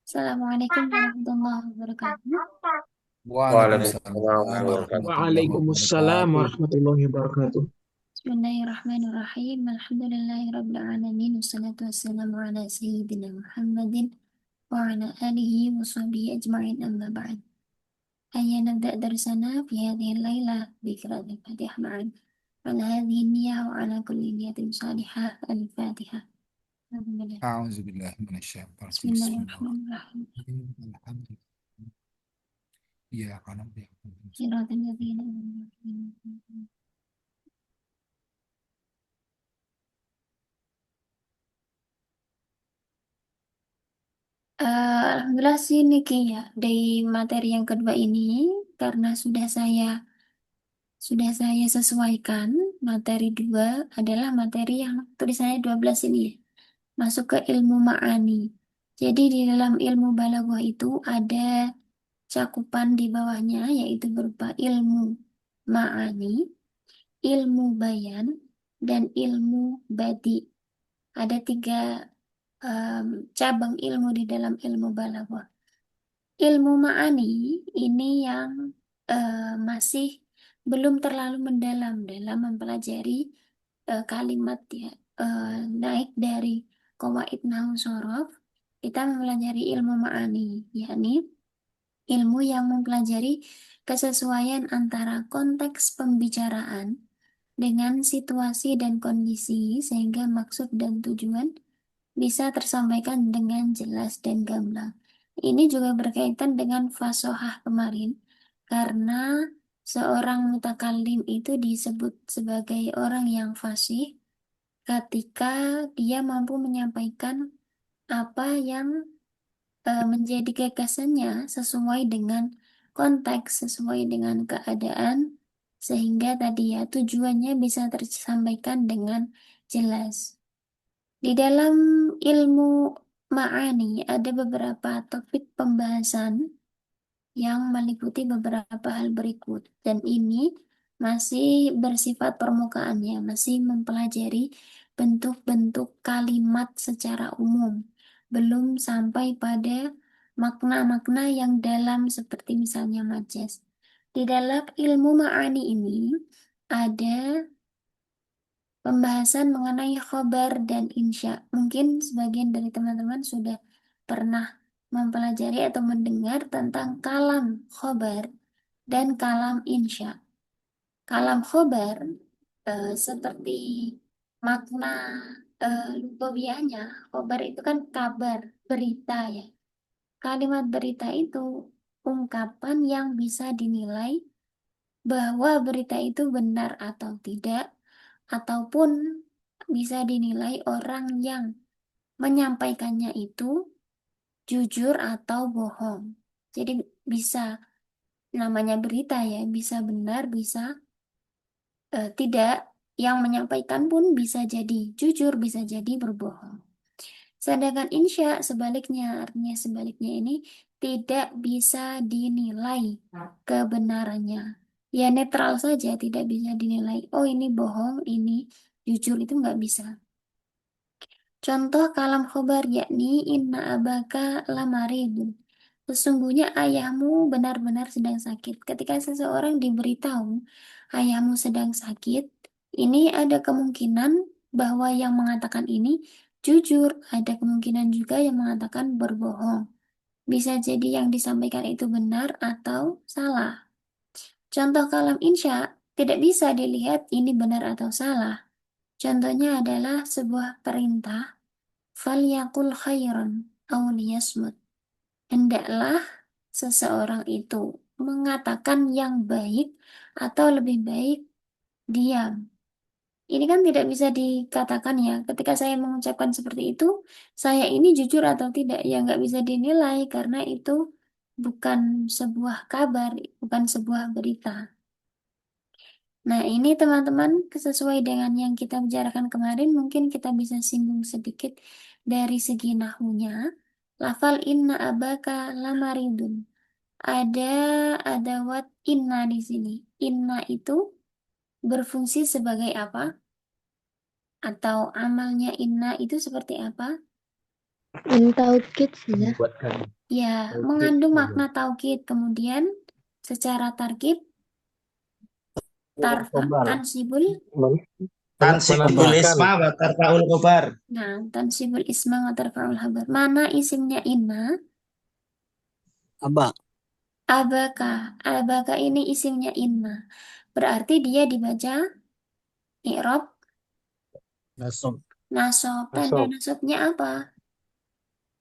Assalamualaikum warahmatullahi wabarakatuh. Waalaikumsalam Waalaikumsalam warahmatullahi warahmatullahi Waalaikumsalam wabarakatuh. warahmatullahi wabarakatuh. Bismillahirrahmanirrahim. Alhamdulillahirabbil alamin. Wassalatu wassalamu ala sayyidina Muhammadin wa ala alihi wa sahbihi ajma'in amma ba'd. Hayya nabda darsana fi hadhihi al-lailah bi qira'atil Fatihah ma'an. Ala hadhihi niyyah wa ala kulli niyatin salihah. Al-Fatihah. Alhamdulillah. A'udzubillahi minasyaitonir rajim. Bismillahirrahmanirrahim. Bismillahirrahmanirrahim. Alhamdulillah. Iyyaka na'budu wa iyyaka nasta'in. Siratal ladzina an'amta 'alaihim. Alhamdulillah sih Niki ya, dari materi yang kedua ini, karena sudah saya sesuaikan, materi dua adalah materi yang tulisannya 12 ini ya, masuk ke ilmu ma'ani. Jadi di dalam ilmu balaghah itu ada cakupan di bawahnya, yaitu berupa ilmu ma'ani, ilmu bayan, dan ilmu badi. Ada tiga em, cabang ilmu di dalam ilmu balaghah. Ilmu ma'ani ini yang masih belum terlalu mendalam dalam mempelajari kalimat ya. Naik dari qawaid nahwu shorof, kita mempelajari ilmu ma'ani, yakni ilmu yang mempelajari kesesuaian antara konteks pembicaraan dengan situasi dan kondisi sehingga maksud dan tujuan bisa tersampaikan dengan jelas dan gamblang. Ini juga berkaitan dengan fasohah kemarin, karena seorang mutakallim itu disebut sebagai orang yang fasih ketika dia mampu menyampaikan apa yang menjadi gagasannya sesuai dengan konteks, sesuai dengan keadaan, sehingga tadi ya tujuannya bisa tersampaikan dengan jelas. Di dalam ilmu ma'ani ada beberapa topik pembahasan yang meliputi beberapa hal berikut. Dan ini masih bersifat permukaannya, masih mempelajari bentuk-bentuk kalimat secara umum. Belum sampai pada makna-makna yang dalam seperti misalnya majas. Di dalam ilmu ma'ani ini ada pembahasan mengenai khobar dan insya. Mungkin sebagian dari teman-teman sudah pernah mempelajari atau mendengar tentang kalam khobar dan kalam insya. Kalam khobar seperti makna lugawiahnya, khobar itu kan kabar, berita ya. Kalimat berita itu ungkapan yang bisa dinilai bahwa berita itu benar atau tidak, ataupun bisa dinilai orang yang menyampaikannya itu jujur atau bohong. Jadi bisa namanya berita ya, bisa benar, bisa tidak. Yang menyampaikan pun bisa jadi jujur, bisa jadi berbohong. Sedangkan insya sebaliknya, artinya sebaliknya ini tidak bisa dinilai kebenarannya. Ya netral saja, tidak bisa dinilai, oh ini bohong, ini jujur, itu nggak bisa. Contoh kalam khobar yakni inna abaka lamaridun. Sesungguhnya ayahmu benar-benar sedang sakit. Ketika seseorang diberitahu ayahmu sedang sakit, ini ada kemungkinan bahwa yang mengatakan ini jujur, ada kemungkinan juga yang mengatakan berbohong. Bisa jadi yang disampaikan itu benar atau salah. Contoh kalam insya tidak bisa dilihat ini benar atau salah. Contohnya adalah sebuah perintah, falyakul khairan aw liyasmut. Hendaklah seseorang itu mengatakan yang baik atau lebih baik diam. Ini kan tidak bisa dikatakan ya, ketika saya mengucapkan seperti itu, saya ini jujur atau tidak, ya nggak bisa dinilai karena itu bukan sebuah kabar, bukan sebuah berita. Nah, ini teman-teman sesuai dengan yang kita bicarakan kemarin, mungkin kita bisa singgung sedikit dari segi nahwunya. Lafal inna abaka lamaridun. Ada adawat inna di sini. Inna itu berfungsi sebagai apa? Atau amalnya inna itu seperti apa? Intaukit ya. Membuatkan. Ya, Taukid mengandung apa? makna taukid. Kemudian secara tarkib, tarfa, Khobar. tansibul. Tansibul Khobar. Menasabkan isma wa tarfa'ul khobar. Nah, tansibul isma wa tarfa'ul habar. Mana isimnya inna? Aba. Abaka. Abaka ini isimnya inna. Berarti dia dibaca i'rab Nasab. nasab. Tanda nasab nasabnya apa?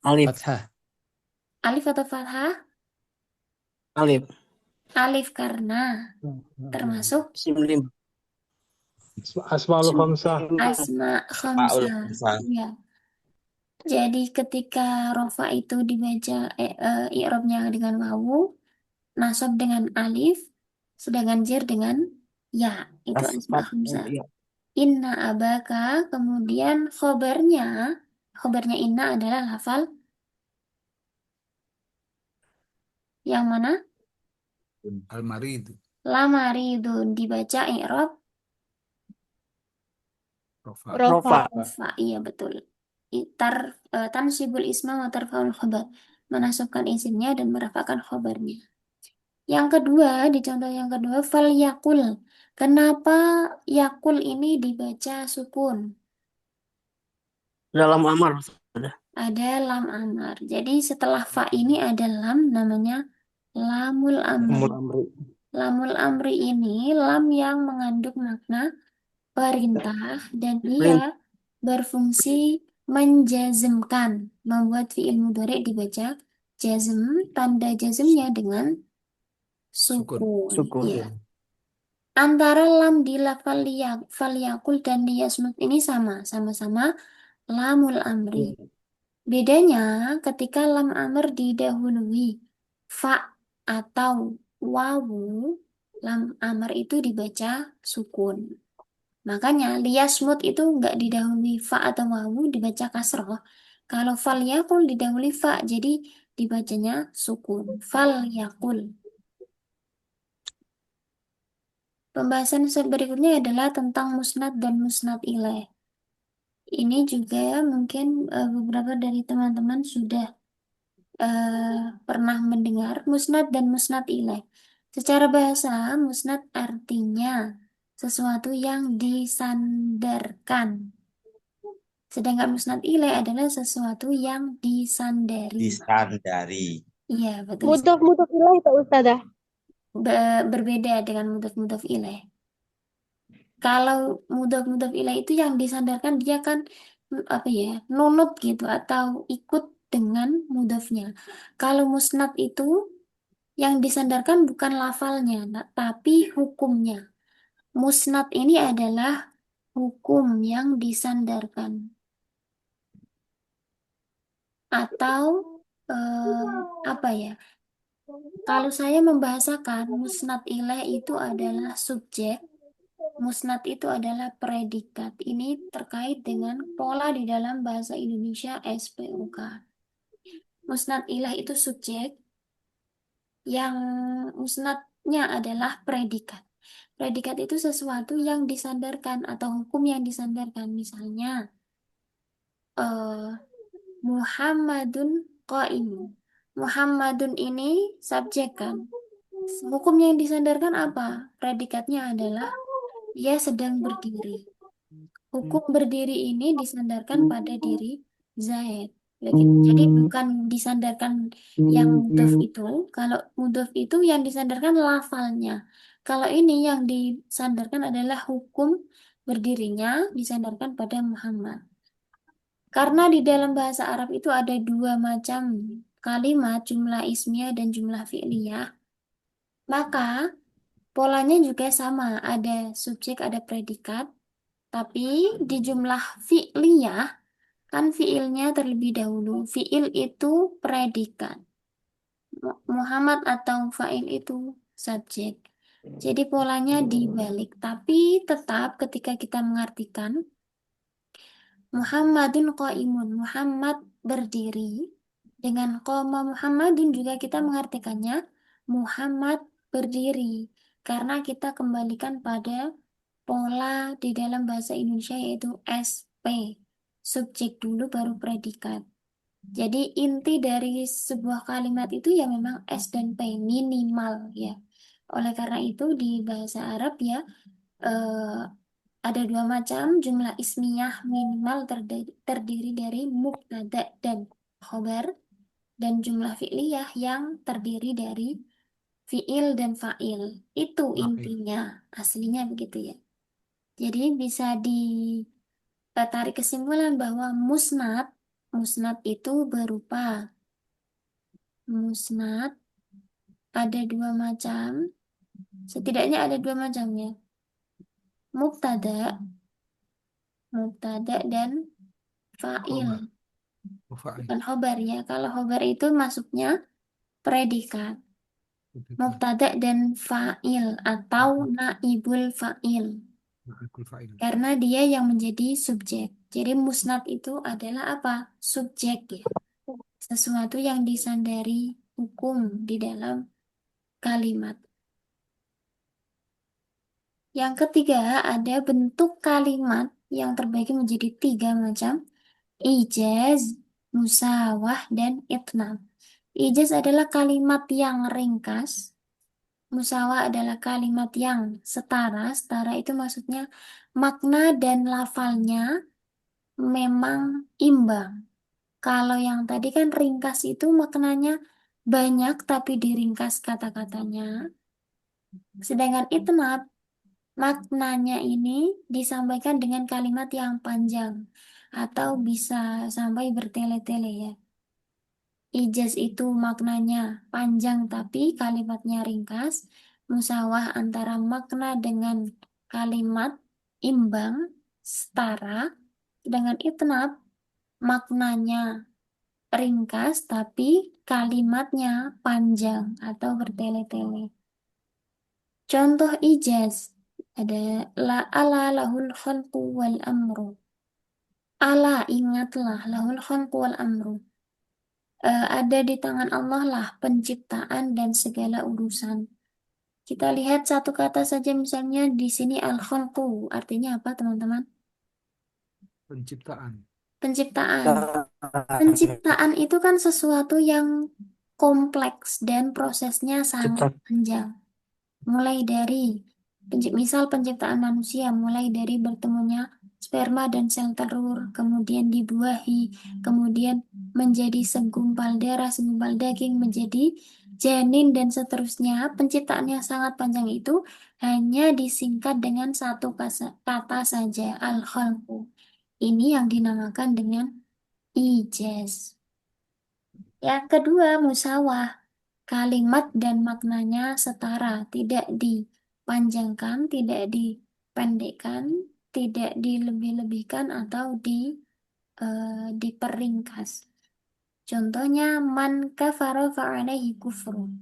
Alif. fathah. Alif atau fathah? Alif. Alif karena termasuk Isim lima. Asmaul Isim khamsah. lima. asma Ma'ul khamsah. khamsah. Ya. Jadi ketika rofa itu dibaca i'rabnya dengan wawu, nasab dengan alif, sedangkan jer dengan ya. Itu asma Asfat. khamsah. Iya. Inna abaka, kemudian khobarnya inna adalah lafal yang mana? Almari itu. Lamaridun dibaca i'rab Rofa. Rofa. Rofa. rofa. Iya betul. Tansibul isma wa tarfaul khobar. Menasabkan isimnya dan merafakan khobarnya. Yang kedua, di contoh yang kedua, fal yakul. Kenapa yakul ini dibaca sukun? Dalam amar. Ada lam amar. Jadi setelah fa ini ada lam namanya lamul amri. Umur amri. Lamul amri ini lam yang mengandung makna perintah dan dia Perintah. berfungsi menjazmkan, membuat fiil mudhari dibaca jazm, tanda jazmnya dengan Sukun. sukun. Sukun. Ya. Antara lam di lafal falyakul dan liyasmut ini sama-sama lamul amri. Bedanya ketika lam amr didahului fa atau wawu, lam amr itu dibaca sukun. Makanya liyasmut itu nggak didahului fa atau wawu, dibaca kasroh. Kalau fal yakul didahului fa, jadi dibacanya sukun. Fal yakul. Pembahasan berikutnya adalah tentang musnad dan musnad ilaih. Ini juga mungkin beberapa dari teman-teman sudah pernah mendengar musnad dan musnad ilaih. Secara bahasa, musnad artinya sesuatu yang disandarkan. Sedangkan musnad ilaih adalah sesuatu yang disandari. Disandari. Iya, betul. Mudhof ilaih Pak Ustazah. Berbeda dengan mudhaf-mudhaf ilaih. Kalau mudhaf-mudhaf ilaih itu yang disandarkan dia kan apa ya, nunut gitu atau ikut dengan mudhafnya. Kalau musnad itu yang disandarkan bukan lafalnya, tapi hukumnya. Musnad ini adalah hukum yang disandarkan. Atau eh, apa ya? Kalau saya membahasakan musnad ilaih itu adalah subjek, musnad itu adalah predikat. Ini terkait dengan pola di dalam bahasa Indonesia SPOK. Musnad ilaih itu subjek, yang musnadnya adalah predikat. Predikat itu sesuatu yang disandarkan atau hukum yang disandarkan. Misalnya, eh, Muhammadun qaimun. Muhammadun ini subjek kan. Hukum yang disandarkan apa? Predikatnya adalah dia sedang berdiri. Hukum berdiri ini disandarkan pada diri Zaid. Begitu. Jadi bukan disandarkan yang mudhof itu. Kalau mudhof itu yang disandarkan lafalnya. Kalau ini yang disandarkan adalah hukum berdirinya disandarkan pada Muhammad. Karena di dalam bahasa Arab itu ada dua macam kalimat, jumlah ismiyah dan jumlah fi'liyah, maka polanya juga sama, ada subjek, ada predikat, tapi di jumlah fi'liyah, kan fi'ilnya terlebih dahulu. Fi'il itu predikat. Muhammad atau fa'il itu subjek. Jadi polanya dibalik. Tapi tetap ketika kita mengartikan Muhammadun qaimun, Muhammad berdiri. Dengan qoma Muhammadun juga kita mengartikannya Muhammad berdiri. Karena kita kembalikan pada pola di dalam bahasa Indonesia yaitu SP. Subjek dulu baru predikat. Jadi inti dari sebuah kalimat itu ya memang S dan P minimal ya. Oleh karena itu di bahasa Arab ya eh, ada dua macam jumlah ismiyah minimal terdiri dari mubtada dan khobar dan jumlah fi'liyah yang terdiri dari fi'il dan fa'il. Itu Fa'il. intinya, aslinya begitu ya. Jadi bisa ditarik kesimpulan bahwa musnad itu berupa musnad ada dua macam, setidaknya ada dua macamnya. Mubtada, mubtada dan fa'il, Khobar. Fa'il. bukan khobar ya. Kalau khobar itu masuknya predikat. Mubtada dan fa'il atau naibul fa'il. Naibul fa'il. Karena dia yang menjadi subjek. Jadi musnad itu adalah apa? Subjek ya. Sesuatu yang disandari hukum di dalam kalimat. Yang ketiga, ada bentuk kalimat yang terbagi menjadi tiga macam. Ijaz, musawah, dan itnab. Ijaz adalah kalimat yang ringkas. Musawah adalah kalimat yang setara. Setara itu maksudnya makna dan lafalnya memang imbang. Kalau yang tadi kan ringkas itu maknanya banyak tapi diringkas kata-katanya. Sedangkan itnab maknanya ini disampaikan dengan kalimat yang panjang atau bisa sampai bertele-tele ya. Ijaz itu maknanya panjang tapi kalimatnya ringkas. Musawah antara makna dengan kalimat imbang, setara. Sedangkan itnab maknanya ringkas tapi kalimatnya panjang atau bertele-tele. Contoh ijaz ada la ala lahul khalqu wal amru. Ala ingatlah lahul khalqu wal amru. Ada di tangan Allah lah penciptaan dan segala urusan. Kita lihat satu kata saja misalnya di sini al-khalqu artinya apa teman-teman? Penciptaan. Penciptaan. Penciptaan itu kan sesuatu yang kompleks dan prosesnya sangat panjang. Mulai dari misal penciptaan manusia, mulai dari bertemunya sperma dan sel telur, kemudian dibuahi, kemudian menjadi segumpal darah, segumpal daging, menjadi janin dan seterusnya. Penciptaan yang sangat panjang itu hanya disingkat dengan satu kata saja, al-khalqu. Ini yang dinamakan dengan ijaz. Yang kedua, musawah. Kalimat dan maknanya setara, tidak dipanjangkan, tidak dipendekkan, tidak dilebih-lebihkan atau diperingkas. Contohnya, man kafara fa'alaihi kufru.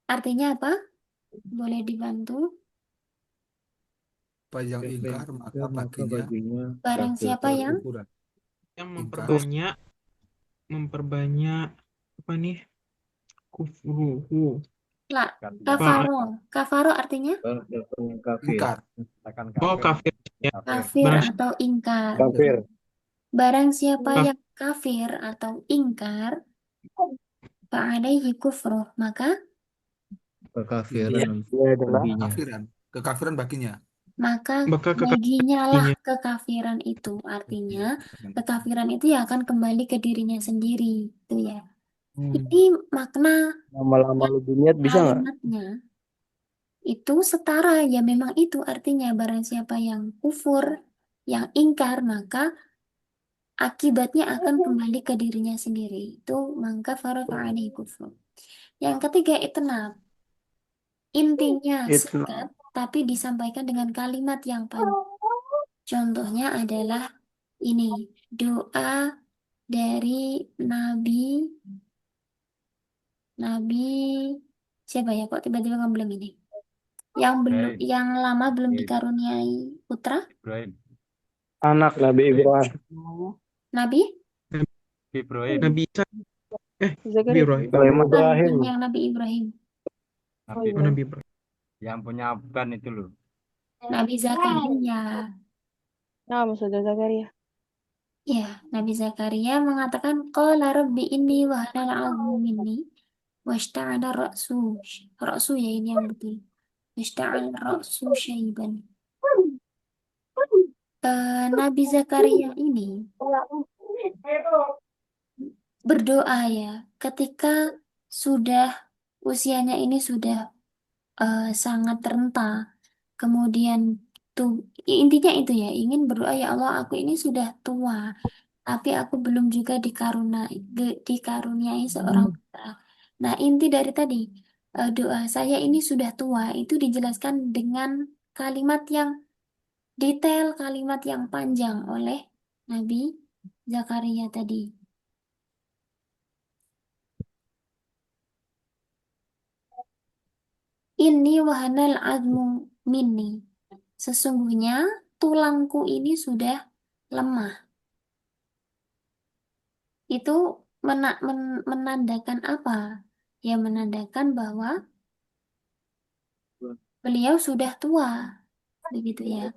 Artinya apa? Boleh dibantu? Apa yang ingkar maka baginya Barang siapa yang ukuran. Yang Ingkar. memperbanyak apa nih? Kufruhu. la kafaro artinya Ingkar. Oh, kafir. Ya. kafir Barang atau ingkar. Kafir. Barang siapa yang kafir atau ingkar, fa'alaihi kufruh, maka Kekafiran baginya. Kekafiran baginya. Maka baginya lah kekafiran itu. Artinya kekafiran itu ya akan kembali ke dirinya sendiri, itu ya. Ini makna Lama-lama lebih niat bisa nggak? kalimatnya itu setara ya, memang itu artinya barang siapa yang kufur, yang ingkar, maka akibatnya akan kembali ke dirinya sendiri. Itu maka fa'alaihi kufur. Yang ketiga itnab. Intinya singkat tapi disampaikan dengan kalimat yang panjang. Contohnya adalah ini, doa dari Nabi siapa ya, kok tiba-tiba ngebleng ini? Yang lama belum dikaruniai putra? Anak Nabi Ibrahim. Nabi? Nabi Isa. Nabi Ibrahim. Ibrahim. Yang Nabi Ibrahim. Oh, Nabi Ibrahim. Yang punya ban itu loh. Nabi Zakaria. Nah, Ustazah Zakaria. Ya, Nabi Zakaria mengatakan qala rabbi inni wa hanal 'azmu minni washta'ala ra'su. Ra'su ya ini yang betul. Washta'ala ra'su syaiban. Nabi Zakaria ini berdoa ya ketika sudah usianya ini sudah sangat renta. Kemudian tuh intinya itu ya, ingin berdoa ya Allah, aku ini sudah tua, tapi aku belum juga dikaruniai seorang putra. Nah, inti dari tadi doa saya ini sudah tua itu dijelaskan dengan kalimat yang detail, kalimat yang panjang oleh Nabi Zakaria tadi. Ini wahanal azmu minni. Sesungguhnya tulangku ini sudah lemah. Itu menandakan apa? Ya menandakan bahwa beliau sudah tua, begitu ya.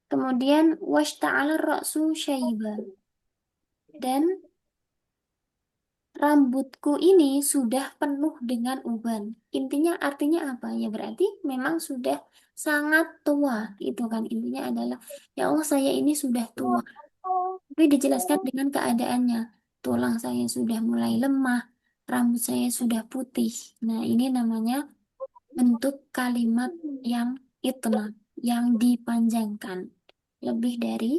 Kemudian washta'ala ra'su syaiba. Dan rambutku ini sudah penuh dengan uban. Intinya artinya apa? Ya berarti memang sudah sangat tua. Itu kan intinya adalah ya Allah saya ini sudah tua. Tapi dijelaskan dengan keadaannya. Tulang saya sudah mulai lemah, rambut saya sudah putih. Nah, ini namanya bentuk kalimat yang itna, yang dipanjangkan. Lebih dari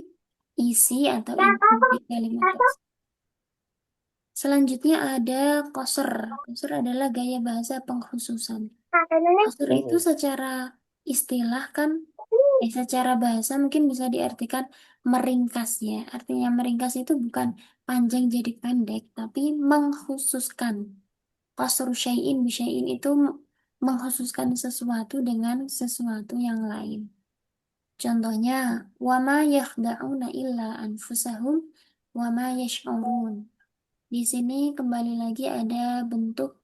isi atau inti dari kalimat tersebut. Selanjutnya ada koser. Koser adalah gaya bahasa pengkhususan. Koser itu secara istilah kan, secara bahasa mungkin bisa diartikan meringkas ya. Artinya meringkas itu bukan panjang jadi pendek, tapi mengkhususkan. Qasru syai'in bisyai'in itu mengkhususkan sesuatu dengan sesuatu yang lain. Contohnya, wama yakhda'una illa anfusahum wama yash'urun. Di sini kembali lagi ada bentuk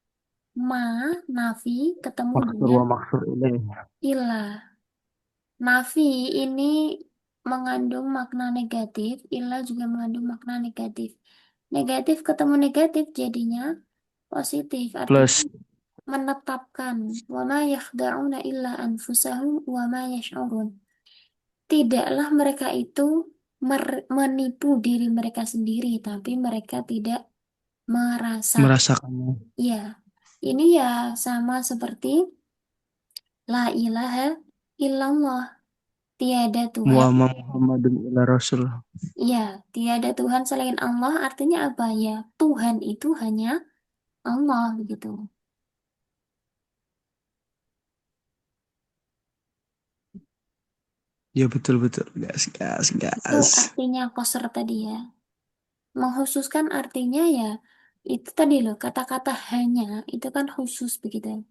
ma, nafi, ketemu Maksur dengan wa maksur ilaih. ilah. Nafi ini mengandung makna negatif, ilah juga mengandung makna negatif. Negatif ketemu negatif jadinya positif, artinya Plus menetapkan wa ma yakhda'una illa anfusahum wa ma yash'urun. Tidaklah mereka itu menipu diri mereka sendiri, tapi mereka tidak merasa. merasakannya. Ya, ini ya sama seperti la ilaha illallah. Tiada Tuhan. Muhammad Muhammadun ila Rasul. Ya, tiada Tuhan selain Allah artinya apa ya? Tuhan itu hanya Allah begitu. Ya betul-betul. Gas, gas, Itu gas. artinya koser tadi ya. Menghususkan artinya ya itu tadi loh kata-kata hanya itu kan khusus begitu.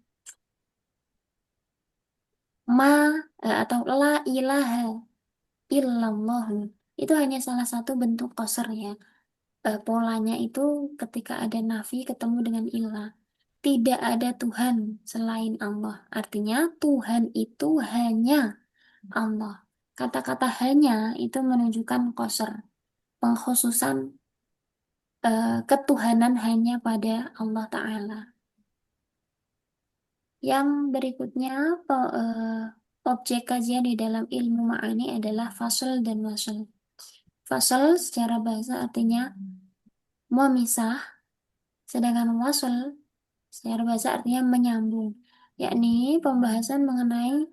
Ma atau la ilaha illallah itu hanya salah satu bentuk koser ya. Polanya itu ketika ada nafi ketemu dengan ilah. Tidak ada Tuhan selain Allah. Artinya Tuhan itu hanya Allah. Kata-kata hanya itu menunjukkan koser. Pengkhususan ketuhanan hanya pada Allah Ta'ala. Yang berikutnya objek kajian di dalam ilmu ma'ani adalah fasal dan wasal. Fasal secara bahasa artinya memisah, sedangkan wasal secara bahasa artinya menyambung, yakni pembahasan mengenai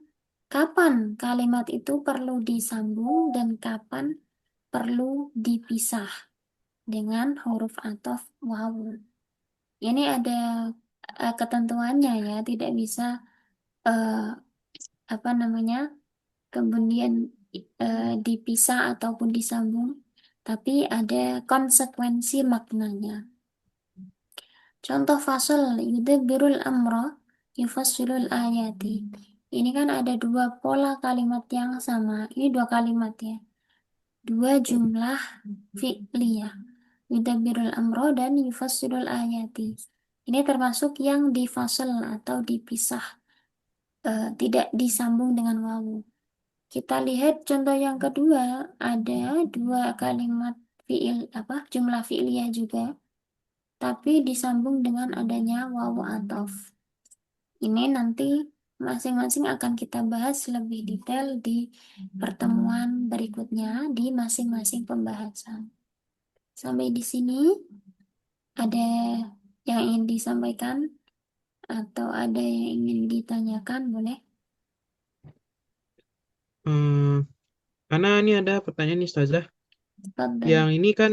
kapan kalimat itu perlu disambung dan kapan perlu dipisah dengan huruf ataf wawu. Ini ada ketentuannya ya, tidak bisa eh, apa namanya kemudian dipisah ataupun disambung, tapi ada konsekuensi maknanya. Contoh fasal yudabbirul amra yufassilul ayati. Ini kan ada dua pola kalimat yang sama. Ini dua kalimat ya. Dua jumlah fi'liyah. Yudabbirul amra dan yufassilul ayati. Ini termasuk yang difasal atau dipisah. Tidak disambung dengan wawu. Kita lihat contoh yang kedua, ada dua kalimat fiil jumlah fi'liyah juga, tapi disambung dengan adanya wawu ataf. Ini nanti masing-masing akan kita bahas lebih detail di pertemuan berikutnya di masing-masing pembahasan. Sampai di sini ada yang ingin disampaikan atau ada yang ingin ditanyakan, boleh? Karena ini ada pertanyaan nih Ustazah. Tafadhal. Yang ini kan,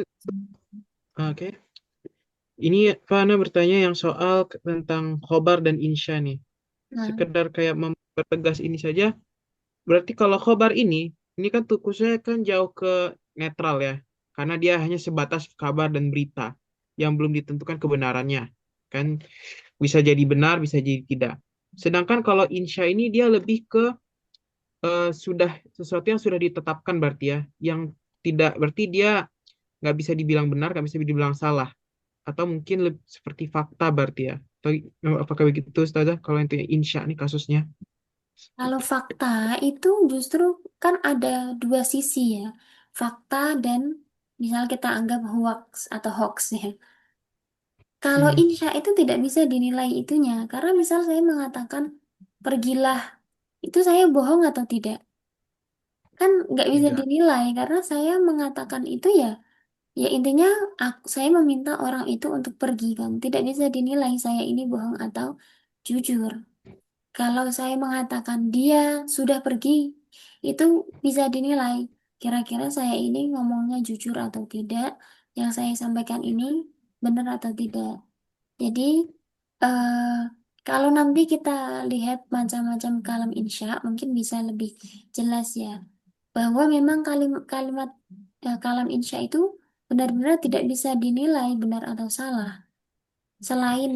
oke. Ini Fana bertanya yang soal tentang khobar dan insya nih. Nah, Sekedar kayak mempertegas ini saja. Berarti kalau khobar ini kan tukusnya kan jauh ke netral ya. Karena dia hanya sebatas kabar dan berita yang belum ditentukan kebenarannya. Kan bisa jadi benar, bisa jadi tidak. Sedangkan kalau insya ini dia lebih ke sudah sesuatu yang sudah ditetapkan berarti ya. Yang tidak berarti dia nggak bisa dibilang benar, nggak bisa dibilang salah. Atau mungkin seperti fakta berarti ya. Atau apakah begitu Ustazah kalau itu insya nih kasusnya? kalau fakta itu justru kan ada dua sisi ya. Fakta dan misal kita anggap hoax atau hoax ya. Kalau Hmm, insya itu tidak bisa dinilai itunya. Karena misal saya mengatakan pergilah, itu saya bohong atau tidak? Kan nggak bisa tidak. dinilai karena saya mengatakan itu ya. Ya intinya saya meminta orang itu untuk pergi kan. Tidak bisa dinilai saya ini bohong atau jujur. Kalau saya mengatakan dia sudah pergi, itu bisa dinilai. Kira-kira saya ini ngomongnya jujur atau tidak, yang saya sampaikan ini benar atau tidak. Jadi, eh, kalau nanti kita lihat macam-macam kalam insya, mungkin bisa lebih jelas ya. Bahwa memang kalimat kalam insya itu benar-benar tidak bisa dinilai benar atau salah. Selain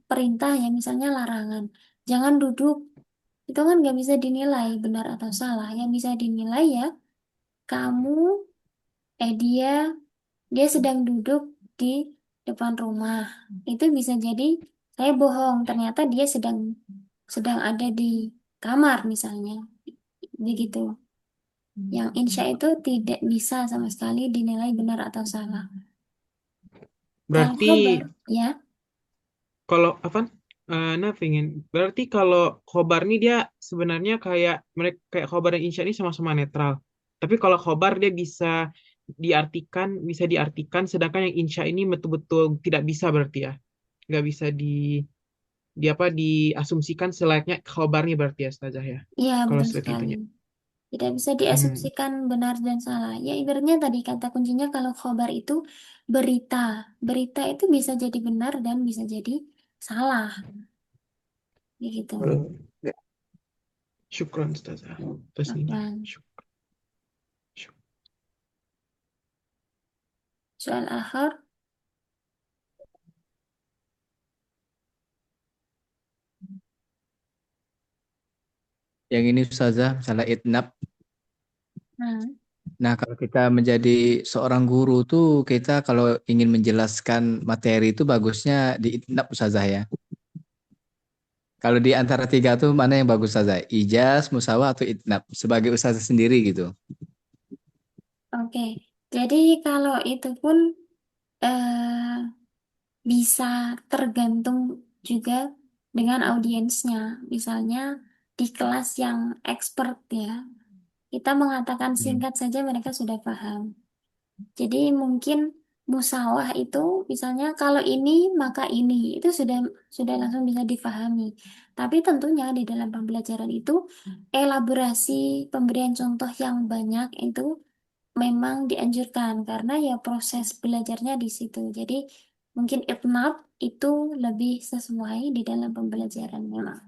perintah ya, misalnya larangan. Jangan duduk, itu kan nggak bisa dinilai benar atau salah. Yang bisa dinilai ya, kamu, dia sedang duduk di depan rumah. Itu bisa jadi saya bohong. Ternyata dia sedang sedang ada di kamar misalnya. Begitu. Yang insya itu tidak bisa sama sekali dinilai benar atau salah. Kalau Berarti khabar, ya, kalau apa? Nah, pengen. Berarti kalau khobar ini dia sebenarnya kayak mereka kayak khobar dan insya ini sama-sama netral. Tapi kalau khobar dia bisa diartikan, sedangkan yang insya ini betul-betul tidak bisa berarti ya, nggak bisa di apa diasumsikan selayaknya khobarnya berarti ya Ustazah ya. ya Kalau betul seperti sekali. itunya. Tidak bisa Hmm, diasumsikan benar dan salah. Ya ibaratnya tadi kata kuncinya kalau khobar itu berita. Berita itu bisa jadi benar dan bisa jadi salah. Begitu. syukran Ustazah. Atas ini. Apa Syuk- soal akhir? Yang ini Ustazah, misalnya itnab. Nah, Nah, kalau kita menjadi seorang guru tuh, kita kalau ingin menjelaskan materi itu bagusnya di itnab Ustazah ya. Kalau di antara tiga tuh mana yang bagus Ustazah? Ijaz, musawah, atau itnab? Sebagai Ustazah sendiri gitu. oke. Jadi kalau itu pun eh, bisa tergantung juga dengan audiensnya. Misalnya di kelas yang expert ya, kita mengatakan Hmm. singkat saja mereka sudah paham. Jadi mungkin musawah itu misalnya kalau ini maka ini itu sudah langsung bisa difahami. Tapi tentunya di dalam pembelajaran itu elaborasi pemberian contoh yang banyak itu memang dianjurkan karena ya proses belajarnya di situ. Jadi mungkin itnab itu lebih sesuai di dalam pembelajaran memang.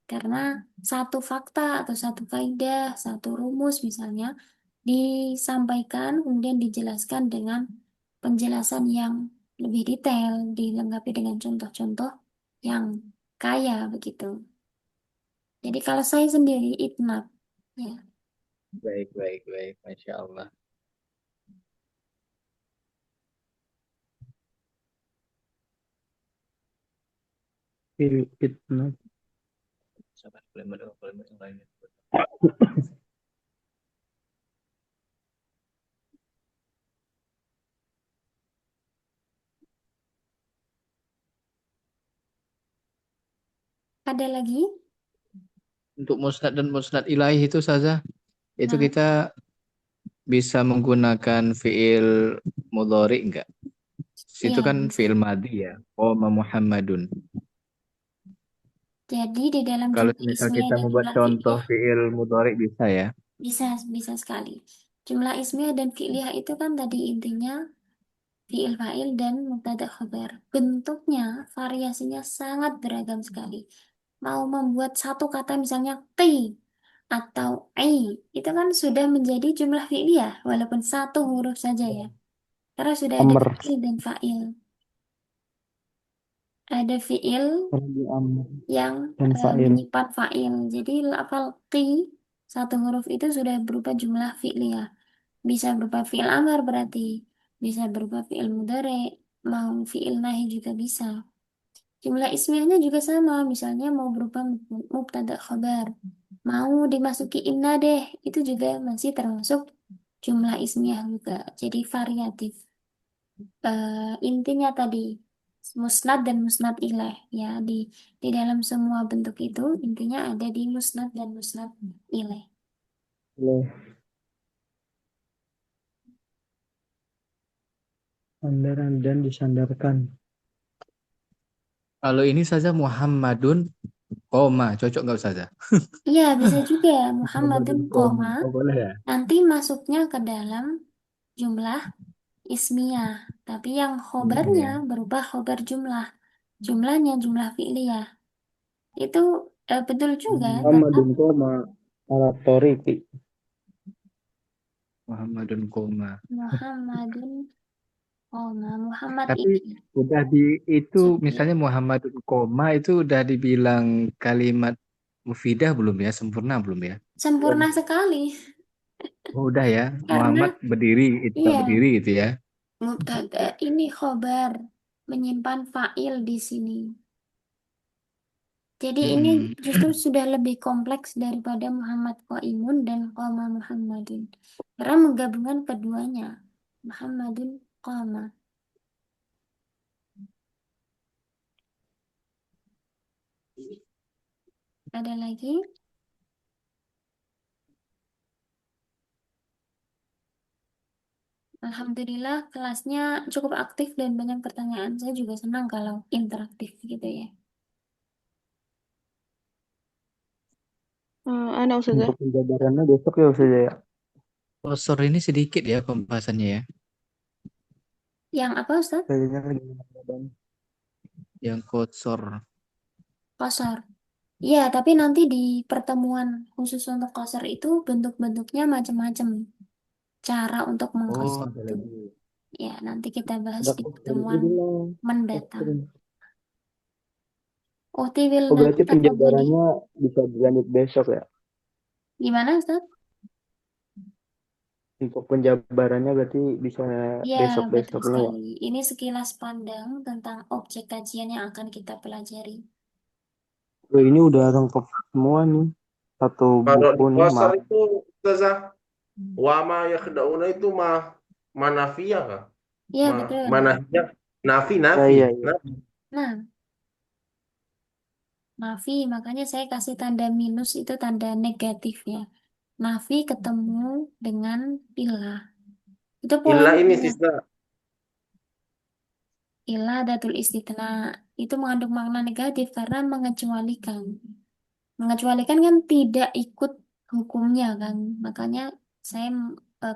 Karena satu fakta atau satu kaidah, satu rumus misalnya disampaikan kemudian dijelaskan dengan penjelasan yang lebih detail, dilengkapi dengan contoh-contoh yang kaya begitu. Jadi kalau saya sendiri itnab ya. Baik, baik, baik. Masya Allah. Itnab. Sabar, boleh menurut lainnya. Ada lagi? Untuk musnad dan musnad ilaih itu saja, itu Nah, kita bisa menggunakan fiil mudhari enggak? iya Situ kan bisa. fiil madhi ya. Qoma Muhammadun. Jadi di dalam Kalau jumlah misal ismiyah kita dan membuat jumlah contoh fi'liyah fiil mudhari bisa ya. bisa bisa sekali. Jumlah ismiyah dan fi'liyah itu kan tadi intinya fi'il fa'il dan mubtada khabar. Bentuknya, variasinya sangat beragam sekali. Mau membuat satu kata misalnya qi atau ai, itu kan sudah menjadi jumlah fi'liyah walaupun satu huruf saja ya. Karena sudah ada Amr. fi'il dan fa'il. Ada fi'il Rabi Amr yang dan fa'il. menyimpan fa'il. Jadi lafal qi satu huruf itu sudah berupa jumlah fi'liyah. Bisa berupa fi'il amar berarti, bisa berupa fi'il mudhari, mau fi'il nahi juga bisa. Jumlah ismiyahnya juga sama, misalnya mau berupa mubtada khabar. Mau dimasuki inna deh, itu juga masih termasuk jumlah ismiyah juga. Jadi variatif. Intinya tadi musnad dan musnad ilaih ya di dalam semua bentuk itu intinya ada di musnad dan musnad ilaih. Oleh sandaran dan disandarkan. Kalau ini saja Muhammadun koma, cocok nggak saja? Iya bisa juga Muhammadun Muhammadun koma. koma Oh boleh ya? nanti masuknya ke dalam jumlah ismiyah tapi yang Iya khobarnya ya. berupa khobar jumlahnya jumlah fi'liyah itu betul juga karena Muhammadun koma alat toriki. Muhammadun koma. Muhammadun koma Muhammad Tapi ini udah di itu subjek misalnya Muhammadun koma itu udah dibilang kalimat mufidah belum ya? Sempurna belum ya? sempurna sekali Oh, udah ya. karena Muhammad berdiri, itu tak iya berdiri gitu ya. mubtada ini khobar menyimpan fa'il di sini. Jadi ini Hmm. justru sudah lebih kompleks daripada Muhammad Qaimun dan Qama Muhammadin. Karena menggabungkan keduanya. Muhammadun Qama. Ada lagi? Alhamdulillah kelasnya cukup aktif dan banyak pertanyaan. Saya juga senang kalau interaktif gitu ya. Ana Ustazah. Untuk penjabarannya besok ya Ustaz ya. Kosor ini sedikit ya pembahasannya ya. Yang apa Ustaz? Kayaknya lagi Ramadan. Yang kosor. Qasar. Iya, tapi nanti di pertemuan khusus untuk qasar itu bentuk-bentuknya macam-macam. Cara untuk Oh, mengqasar ada itu. lagi. Ya, nanti kita bahas Ada di kostum pertemuan bilang. mendatang. Kostum. Uhti will Oh not berarti tafadhali. penjabarannya bisa dilanjut besok ya. Gimana, Ustaz? Untuk penjabarannya berarti bisa Ya, betul besok-besoknya ya. sekali. Ini sekilas pandang tentang objek kajian yang akan kita pelajari. Oh, ini udah lengkap semua nih. Satu Kalau buku di nih, Qasar Mas. itu Ustazah, wama yakhda'una itu manafiyah kah? Ya, betul. Manafiyah, nafi, Ya, nafi. ya, ya. Nafi. Nah, nafi, makanya saya kasih tanda minus itu tanda negatifnya. Nafi ketemu dengan ilah. Itu Illa polanya ini benar. sisa. Ilah datul istitna. Itu mengandung makna negatif karena mengecualikan. Mengecualikan kan tidak ikut hukumnya kan. Makanya saya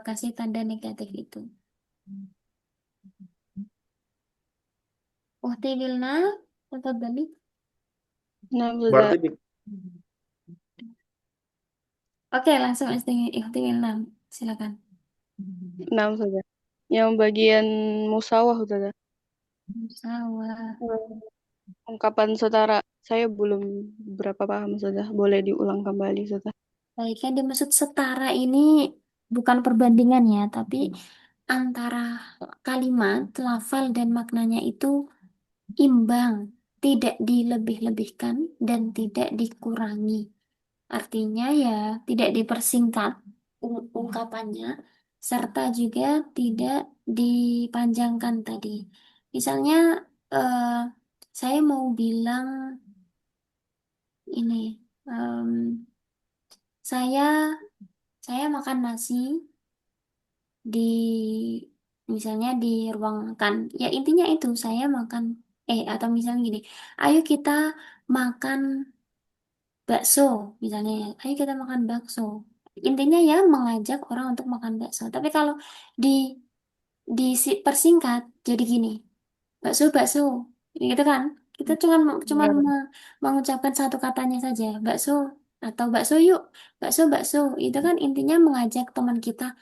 kasih tanda negatif itu. Uhti Wilna, tafadhali. Nah, Ustazah. Berarti di Oke, langsung Uhti Wilna. Silakan. Nah, Ustazah. Yang bagian musawah, Ustazah. Sawah. Ungkapan setara. Saya belum berapa paham, Ustazah. Boleh diulang kembali, Ustazah. Baik, yang dimaksud setara ini bukan perbandingan ya, tapi antara kalimat, lafal, dan maknanya itu imbang, tidak dilebih-lebihkan dan tidak dikurangi. Artinya ya tidak dipersingkat ungkapannya, serta juga tidak dipanjangkan tadi. Misalnya, eh, saya mau bilang ini em, saya saya makan nasi di misalnya di ruang makan. Ya intinya itu saya makan atau misalnya gini, ayo kita makan bakso misalnya ya. Ayo kita makan bakso. Intinya ya mengajak orang untuk makan bakso. Tapi kalau di persingkat jadi gini, bakso bakso gitu kan. Kita cuman Ya, mengucapkan satu katanya saja, bakso atau bakso yuk, bakso bakso. Itu kan intinya mengajak teman kita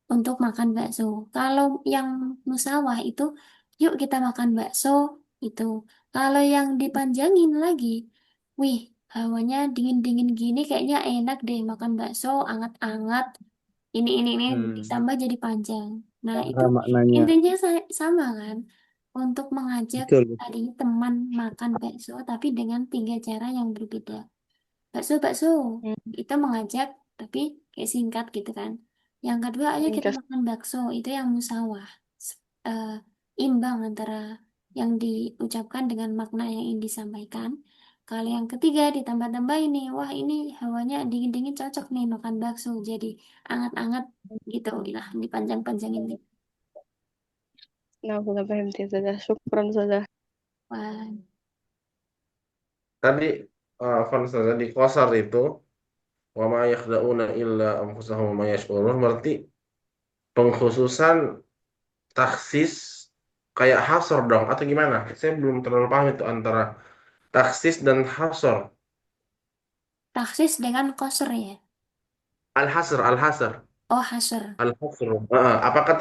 untuk makan bakso. Kalau yang musawah itu, yuk kita makan bakso itu. Kalau yang dipanjangin lagi, wih, hawanya dingin-dingin gini kayaknya enak deh makan bakso anget-anget. Ini Hmm, ditambah jadi panjang. Nah, itu cara maknanya. intinya sama kan? Untuk mengajak Betul. tadi teman makan bakso tapi dengan tiga cara yang berbeda. Bakso, bakso. hmm, Itu mengajak, tapi kayak singkat gitu kan. Yang kedua, ayo kita ringkas. makan bakso. Itu yang musawah. Eh, imbang antara yang diucapkan dengan makna yang ingin disampaikan. Kalau yang ketiga ditambah-tambah ini, wah ini hawanya dingin-dingin cocok nih makan bakso. Jadi anget-anget gitu lah, dipanjang-panjangin gitu. Nah, aku udah paham ya, Ustazah. Syukran, Ustazah. Wah, Tadi di Qasar itu wa ma yakhda'una illa anfusahum wa ma yash'urun, berarti pengkhususan taksis kayak hasor dong atau gimana? Saya belum terlalu paham itu antara taksis dan hasor. taksis dengan koser ya. Al-hasr. Oh, hasr. Al-hasr. Apakah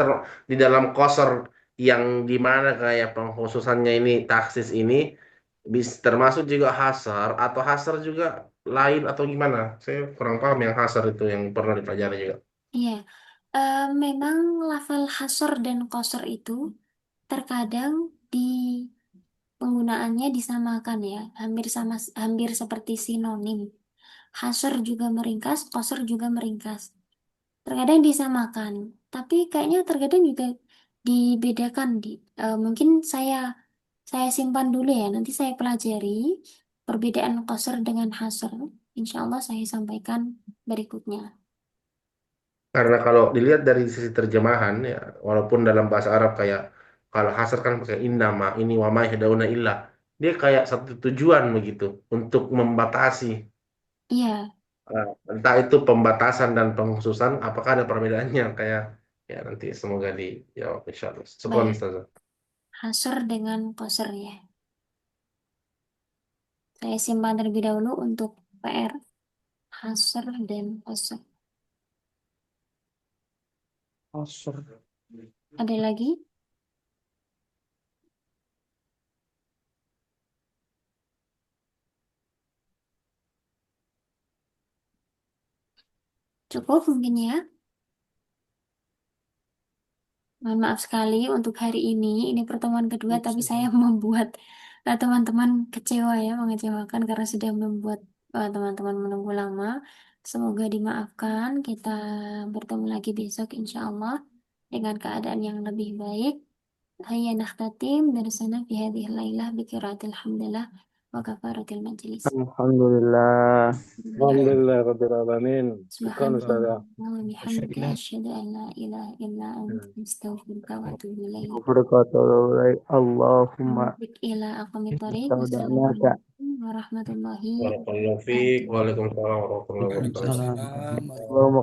di dalam qasar yang dimana kayak pengkhususannya ini taksis ini termasuk juga hasar atau hasar juga lain atau gimana? Saya kurang paham yang hasar itu yang pernah dipelajari juga. Iya, memang lafal hasr dan koser itu terkadang di penggunaannya disamakan ya, hampir seperti sinonim. Hasr juga meringkas, qasr juga meringkas. Terkadang disamakan, tapi kayaknya terkadang juga dibedakan mungkin saya simpan dulu ya, nanti saya pelajari perbedaan qasr dengan hasr. Insya Allah saya sampaikan berikutnya. Karena kalau dilihat dari sisi terjemahan ya, walaupun dalam bahasa Arab kayak kalau hasar kan pakai innama, ini wa ma yahda'una illa. Dia kayak satu tujuan begitu untuk membatasi. Iya, Entah itu pembatasan dan pengkhususan, apakah ada perbedaannya kayak ya nanti semoga dijawab insyaallah. Syukran baik. Ustazah. Hasr dengan qasr ya. Saya simpan terlebih dahulu untuk PR. Hasr dan qasr. Asr. Ada lagi? Cukup mungkin ya. Mohon maaf sekali untuk hari ini. Ini pertemuan kedua, tapi saya membuat teman-teman kecewa ya, mengecewakan karena sudah membuat teman-teman menunggu lama. Semoga dimaafkan. Kita bertemu lagi besok, insya Allah, dengan keadaan yang lebih baik. Hayya nakhtatim darsana fi hadhihi lailah bi qiraatil hamdalah wa kafaratil majlis. Alhamdulillah. Alhamdulillah. Alhamdulillah Rabbil Alamin. Syukran Ustazah. Subhanallah wa bihamdika asyhadu an la ilaha illa anta astaghfiruka wa atubu ilaik. Allahumma Mufiq ila aqwamit thoriq. saudanaka. Wassalamualaikum warahmatullahi Barakallahu fiik. wabarakatuh. Waalaikumsalam warahmatullahi wabarakatuh. Waalaikumsalam. Allahumma